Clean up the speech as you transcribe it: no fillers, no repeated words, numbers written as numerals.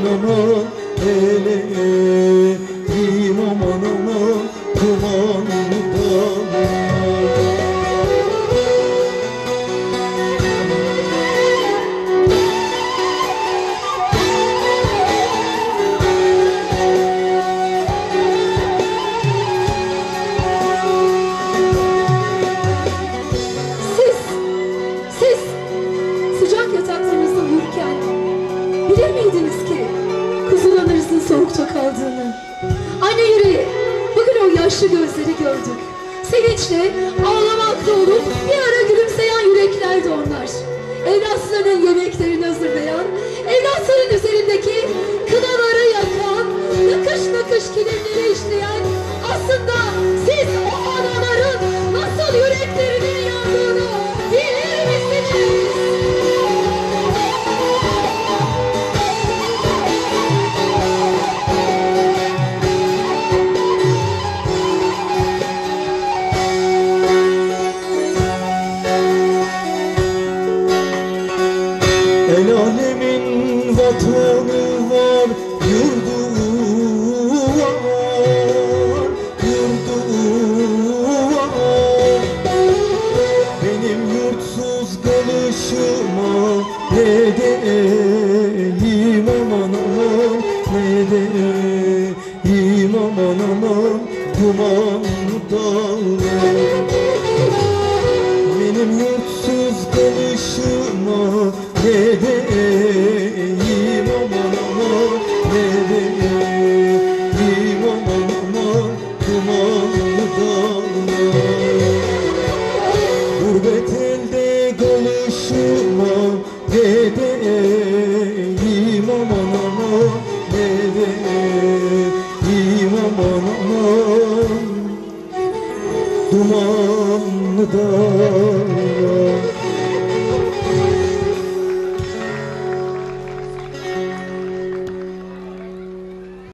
aman eleyim aman aman dumanlı dağlar. Siz sıcak yataklarınızda uyurken bilir miydiniz ki kuzularınızın soğukta kaldığını? Anne yüreği, bugün o yaşlı gözleri gördük. Sevinçle, ağlamakta olup bir ara gülümseyen yürekler de onlar. Evlatlarının yemeklerini hazırlayan, evlatların üzerindeki kınaları yakan, nakış nakış kilimleri işleyen, aslında siz o anaların nasıl yüreklerinin yandığını bilir misiniz? El alemin vatanı var, yurdu var, yurdu var. Benim yurtsuz kalışıma ne deyim aman aman, ne deyim aman aman dumanlı dağlar. Benim yurtsuz kalışıma ne deyim aman aman, ne deyim aman aman dumanlı dağlar. Gurbet elde kalışıma ne deyim aman aman, ne deyim aman aman dumanlı dağlar.